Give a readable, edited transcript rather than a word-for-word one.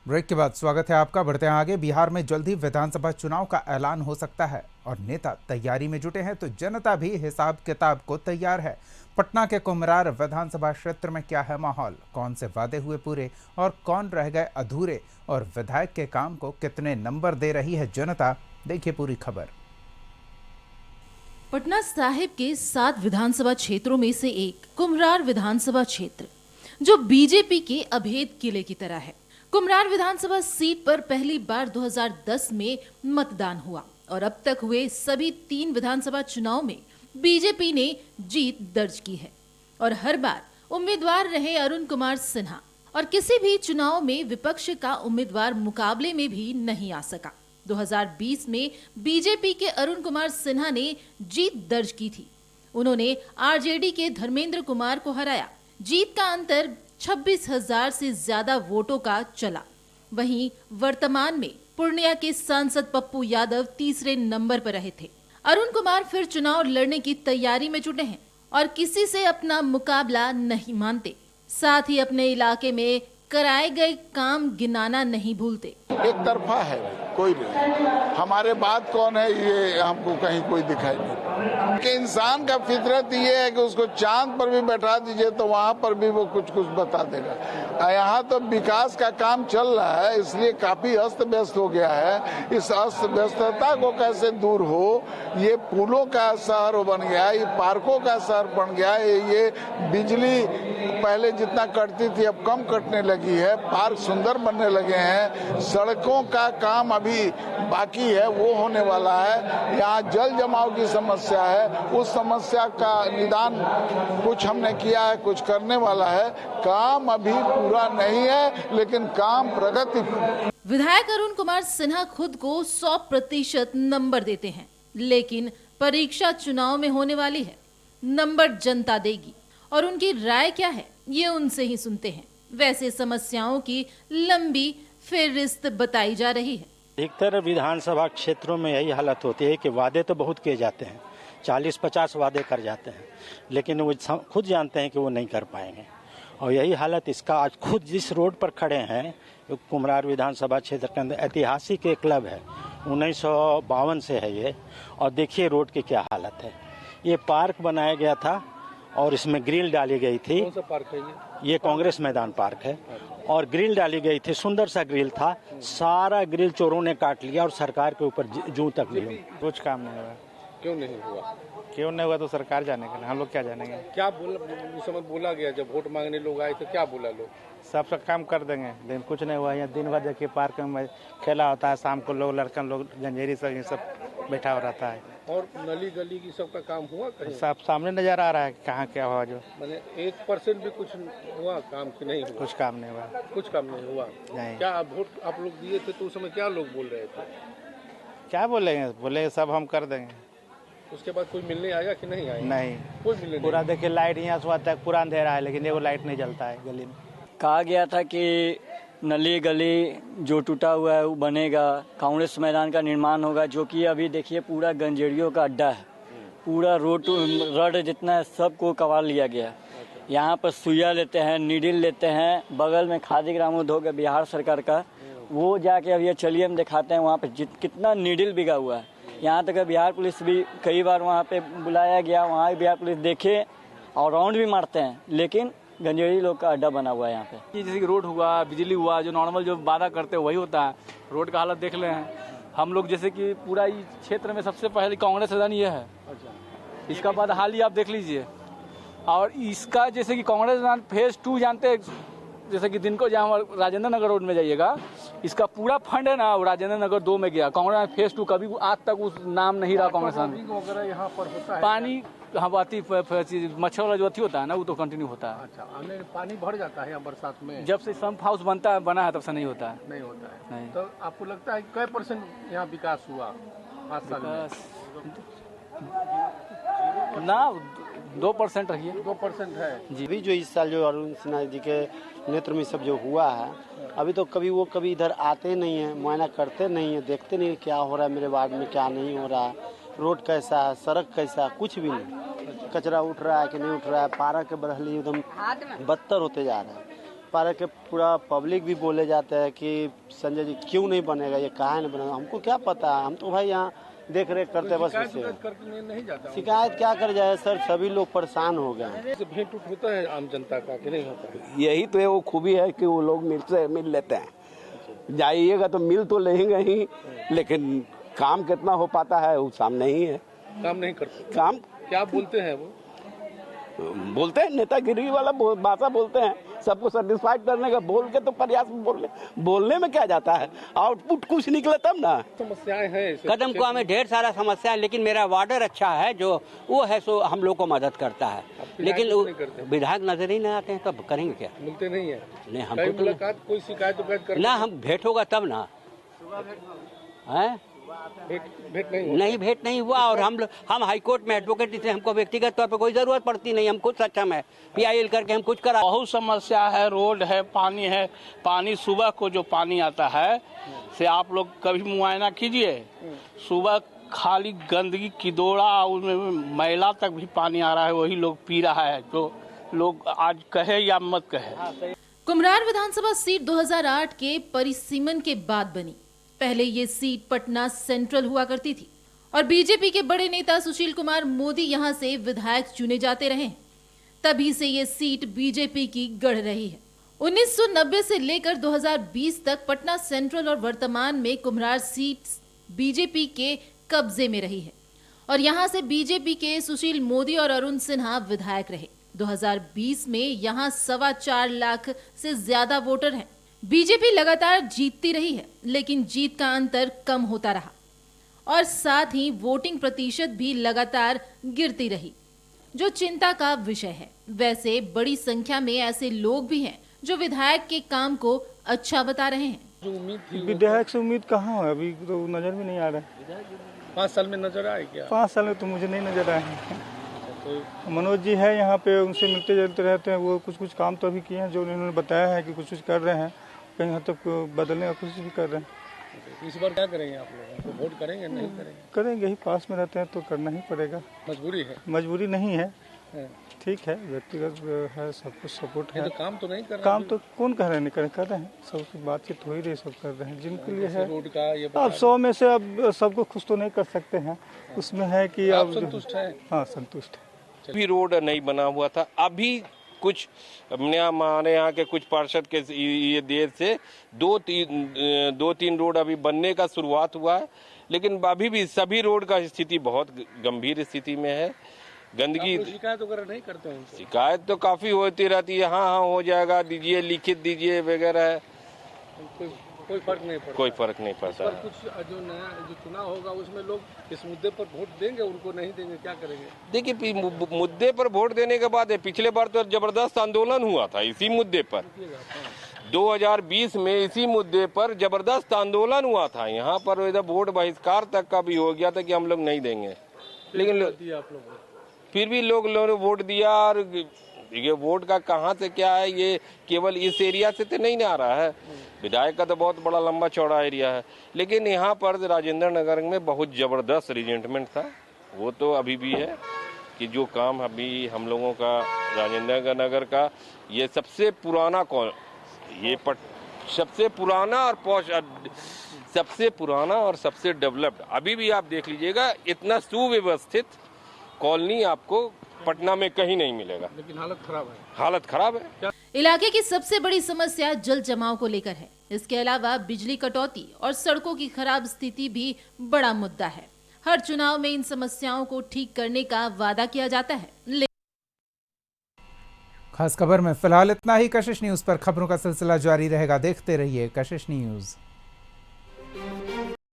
Break के बाद स्वागत है आपका। बढ़ते हैं आगे। बिहार में जल्द ही विधानसभा चुनाव का ऐलान हो सकता है और नेता तैयारी में जुटे हैं तो जनता भी हिसाब किताब को तैयार है। पटना के कुम्हरार विधानसभा क्षेत्र में क्या है माहौल, कौन से वादे हुए पूरे और कौन रह गए अधूरे, और विधायक के काम को कितने नंबर दे रही है जनता, देखिए पूरी खबर। पटना साहिब के 7 विधानसभा क्षेत्रों में से एक कुम्हरार विधानसभा क्षेत्र, जो बीजेपी के अभेद किले की तरह है। कुम्हरार विधानसभा सीट पर पहली बार 2010 में मतदान हुआ और अब तक हुए सभी 3 विधानसभा चुनाव में बीजेपी ने जीत दर्ज की है और हर बार उम्मीदवार रहे अरुण कुमार सिन्हा, और किसी भी चुनाव में विपक्ष का उम्मीदवार मुकाबले में भी नहीं आ सका। 2020 में बीजेपी के अरुण कुमार सिन्हा ने जीत दर्ज की थी। उन्होंने आरजेडी के धर्मेंद्र कुमार को हराया। जीत का अंतर 26,000 से ज्यादा वोटों का चला। वहीं वर्तमान में पूर्णिया के सांसद पप्पू यादव तीसरे नंबर पर रहे थे। अरुण कुमार फिर चुनाव लड़ने की तैयारी में जुटे हैं और किसी से अपना मुकाबला नहीं मानते। साथ ही अपने इलाके में कराए गए काम गिनाना नहीं भूलते। एक तरफा है, कोई नहीं। हमारे बाद कौन है ये हमको कहीं कोई दिखाई नहीं कि इंसान का फितरत ये है कि उसको चांद पर भी बैठा दीजिए तो वहाँ पर भी वो कुछ कुछ बता देगा। यहाँ तो विकास का काम चल रहा है, इसलिए काफी अस्त व्यस्त हो गया है। इस अस्त व्यस्तता को कैसे दूर हो, ये पुलों का शहर बन गया, ये पार्कों का शहर बन गया, ये बिजली पहले जितना कटती थी अब कम कटने लगी है, पार्क सुंदर बनने लगे हैं, सड़कों का काम अभी बाकी है, वो होने वाला है। यहाँ जल जमाव की समस्या है, उस समस्या का निदान कुछ हमने किया है, कुछ करने वाला है। काम अभी पूरा नहीं है लेकिन काम प्रगति। विधायक अरुण कुमार सिन्हा खुद को 100% नंबर देते हैं, लेकिन परीक्षा चुनाव में होने वाली है। नंबर जनता देगी और उनकी राय क्या है ये उनसे ही सुनते हैं। वैसे समस्याओं की लंबी फेहरिस्त बताई जा रही है। अधिकतर विधानसभा क्षेत्रों में यही हालत होती है कि वादे तो बहुत किए जाते हैं, 40-50 वादे कर जाते हैं, लेकिन वो खुद जानते हैं कि वो नहीं कर पाएंगे। और यही हालत इसका आज खुद जिस रोड पर खड़े हैं, कुम्हरार विधानसभा क्षेत्र के अंदर ऐतिहासिक एक क्लब है, 1952 से है ये, और देखिए रोड की क्या हालत है। ये पार्क बनाया गया था और इसमें ग्रिल डाली गई थी। कौन सा पार्क है ये कांग्रेस मैदान पार्क है, और ग्रिल डाली गई थी, सुंदर सा ग्रिल था। सारा ग्रिल चोरों ने काट लिया और सरकार के ऊपर जूं तक नहीं। कुछ काम नहीं हुआ। क्यों नहीं हुआ? क्यों नहीं हुआ तो सरकार जाने के लिए, हम लोग क्या जानेंगे। क्या उस समय बोला गया जब वोट मांगने लोग आए तो क्या बोला लोग? सब काम कर देंगे, लेकिन कुछ नहीं हुआ। यहाँ दिन भर देखिए पार्क में खेला होता है, शाम को लोग लड़कन लोग गंजेरी सब ये सब बैठा हुआ रहता है। और नली गली की सबका काम हुआ कहीं? सब सामने नजर आ रहा है कहाँ क्या हुआ। जो मैंने 1% भी कुछ हुआ काम की नहीं हुआ? कुछ काम नहीं हुआ। कुछ काम नहीं हुआ। नहीं। क्या वोट आप लोग दिए थे तो उस समय क्या लोग बोल रहे थे? क्या बोलेंगे, बोले सब हम कर देंगे। उसके बाद कोई मिलने आया कि नहीं आया? नहीं, कोई मिलने पूरा नहीं। देखिए लाइट यहाँ से तक पूरा अंधेरा है, लेकिन वो लाइट नहीं जलता है गली में। कहा गया था कि नली गली जो टूटा हुआ है वो बनेगा, कांग्रेस मैदान का निर्माण होगा, जो कि अभी देखिए पूरा गंजेड़ियों का अड्डा है। पूरा रोड जितना है सबको कवर लिया गया है। यहाँ पर सुइया लेते हैं, नीडल लेते हैं, बगल में खादी ग्रामोद्योग है बिहार सरकार का, वो जाके अभी चलिए हम दिखाते हैं वहाँ पे कितना नीडल बिका हुआ है। यहाँ तक बिहार पुलिस भी कई बार वहाँ पे बुलाया गया, वहाँ भी बिहार पुलिस देखे और राउंड भी मारते हैं, लेकिन गंजेड़ी लोग का अड्डा बना हुआ है यहाँ पे। जैसे कि रोड हुआ, बिजली हुआ, जो नॉर्मल जो वादा करते हैं वही होता है। रोड का हालत देख ले हैं हम लोग, जैसे कि पूरा इस क्षेत्र में सबसे पहले कांग्रेस मैदान ये है। इसका बाद हाल ही आप देख लीजिए। और इसका जैसे कि कांग्रेस मैदान फेज 2 जानते हैं, जैसे कि दिन को जहाँ राजेंद्र नगर रोड में जाइएगा, इसका पूरा फंड है ना वो राजेंद्र नगर 2 में गया। कांग्रेस फेज 2 कभी आज तक उस नाम नहीं रहा कांग्रेस में। यहाँ पर होता है पानी हम आती मच्छर वाला जो अथी होता है ना वो तो कंटिन्यू होता है। अच्छा, आने पानी भर जाता है यहाँ बरसात में? जब से संप हाउस बना है तब से नहीं होता है। नहीं होता है। नहीं। तो आपको लगता है कै % यहाँ विकास हुआ 5 साल में? ना 2% रही है। 2% है जी। अभी जो इस साल जो अरुण सिन्हा जी के नेतृत्व में सब जो हुआ है, अभी तो कभी इधर आते नहीं है, मुआयना करते नहीं है, देखते नहीं क्या हो रहा है मेरे वार्ड में, क्या नहीं हो रहा है, रोड कैसा है, सड़क कैसा, कुछ भी नहीं। कचरा उठ रहा है कि नहीं उठ रहा है, पारा के बरहली एकदम बदतर होते जा रहा है। पा रहे कि पूरा पब्लिक भी बोले जाते हैं कि संजय जी क्यों नहीं बनेगा, ये कहाँ नहीं बनेगा। हमको क्या पता है, हम तो भाई यहाँ देख रेख करते बस। नहीं जाता शिकायत क्या कर जाए सर, सभी लोग परेशान हो गए। भेंट उठ होता है आम जनता का कि नहीं होता है? यही तो है वो खूबी है कि वो लोग मिल लेते हैं। जाइएगा तो मिल तो लेंगे ही, लेकिन काम कितना हो पाता है वो सामने ही है। काम नहीं करते। काम क्या बोलते हैं वो? बोलते हैं नेतागिरी वाला भाषा बोलते हैं, सबको सेटिस्फाइड करने का बोल के तो प्रयास बोलने में क्या जाता है, आउटपुट कुछ निकले तब ना। समस्याएं हैं कदम कुआं में ढेर सारा समस्या है, लेकिन मेरा वार्डर अच्छा है जो वो है सो हम लोग को मदद करता है, लेकिन विधायक नजर ही नहीं आते हैं, तब करेंगे क्या? मिलते नहीं है। नहीं हमको मुलाकात कोई शिकायत ना, हम भेंट होगा तब ना है। भेंट नहीं हुआ। और हम हाईकोर्ट में एडवोकेट, इसलिए हमको व्यक्तिगत तौर पर कोई जरूरत पड़ती नहीं, हम खुद सक्षम है PIL करके हम कुछ करा। बहुत समस्या है, रोड है, पानी सुबह को जो पानी आता है से आप लोग कभी मुआयना कीजिए, सुबह खाली गंदगी किदोड़ा, उसमें मैला तक भी पानी आ रहा है, वही लोग पी रहा है। तो लोग आज कहे या मत कहे। कुम्हरार विधानसभा सीट 2008 के परिसीमन के बाद बनी। पहले ये सीट पटना सेंट्रल हुआ करती थी और बीजेपी के बड़े नेता सुशील कुमार मोदी यहां से विधायक चुने जाते रहे। तभी से ये सीट बीजेपी की गढ़ रही है। 1990 से लेकर 2020 तक पटना सेंट्रल और वर्तमान में कुम्हरार सीट बीजेपी के कब्जे में रही है और यहां से बीजेपी के सुशील मोदी और अरुण सिन्हा विधायक रहे। 2020 में यहां 4.25 लाख से ज्यादा वोटर हैं। बीजेपी लगातार जीतती रही है, लेकिन जीत का अंतर कम होता रहा और साथ ही वोटिंग प्रतिशत भी लगातार गिरती रही, जो चिंता का विषय है। वैसे बड़ी संख्या में ऐसे लोग भी हैं जो विधायक के काम को अच्छा बता रहे हैं। विधायक से उम्मीद कहाँ है, अभी तो नजर भी नहीं आ रहा है। 5 साल में नजर आए क्या? 5 साल में तो मुझे नहीं नजर आए। मनोज जी है यहाँ पे, उनसे मिलते जुलते रहते हैं, वो कुछ काम तो अभी किए हैं जो उन्होंने बताया है कि कुछ कर रहे हैं, कहीं हद तक बदलने का कोशिश भी कर रहे हैं। इस बार क्या करेंगे आप लोग? तो वोट करेंगे नहीं करेंगे ही, पास में रहते हैं तो करना ही पड़ेगा। मजबूरी है? मजबूरी नहीं है, ठीक है, व्यक्तिगत है, सब कुछ सपोर्ट है। तो काम तो नहीं कर रहे? काम तो कौन कह रहे हैं नहीं कर रहे हैं, सबसे बातचीत हो ही रही, सब कर रहे हैं जिनके लिए है। रोड का ये अब 100 में से अब सबको खुश तो नहीं कर सकते हैं, उसमें है कि आप संतुष्ट हैं? हाँ संतुष्ट है। भी रोड नहीं बना हुआ था, अभी कुछ हमारे यहाँ के कुछ पार्षद के ये देर से 2-3 रोड अभी बनने का शुरुआत हुआ है, लेकिन अभी भी सभी रोड का स्थिति बहुत गंभीर स्थिति में है। गंदगी शिकायत वगैरह नहीं करते हैं? शिकायत तो काफी होती रहती है, हाँ हो जाएगा, दीजिए, लिखित दीजिए वगैरह, कोई फर्क नहीं पड़ता। कोई फर्क नहीं पड़ता। पर कुछ जो नया जो चुनाव होगा उसमें लोग इस मुद्दे पर वोट देंगे, उनको नहीं देंगे, क्या करेंगे? देखिए, मुद्दे पर वोट देने के बाद पिछले बार तो जबरदस्त आंदोलन हुआ था इसी मुद्दे पर। 2020 में इसी मुद्दे पर जबरदस्त आंदोलन हुआ था, यहाँ पर इधर वोट बहिष्कार तक का भी हो गया था कि हम लोग नहीं देंगे, लेकिन फिर भी लोग ने वोट दिया। और ये वोट का कहाँ से क्या है, ये केवल इस एरिया से तो नहीं आ रहा है, विधायक का तो बहुत बड़ा लंबा चौड़ा एरिया है, लेकिन यहाँ पर राजेंद्र नगर में बहुत ज़बरदस्त रिजेंटमेंट था, वो तो अभी भी है कि जो काम अभी हम लोगों का राजेंद्र नगर का ये सबसे पुराना सबसे पुराना और सबसे डेवलप्ड, अभी भी आप देख लीजिएगा, इतना सुव्यवस्थित कॉलोनी आपको पटना में कहीं नहीं मिलेगा। लेकिन हालत खराब है। हालत खराब है। इलाके की सबसे बड़ी समस्या जल जमाव को लेकर है। इसके अलावा बिजली कटौती और सड़कों की खराब स्थिति भी बड़ा मुद्दा है। हर चुनाव में इन समस्याओं को ठीक करने का वादा किया जाता है। खास खबर में फिलहाल इतना ही। कशिश न्यूज पर खबरों का सिलसिला जारी रहेगा, देखते रहिए कशिश न्यूज।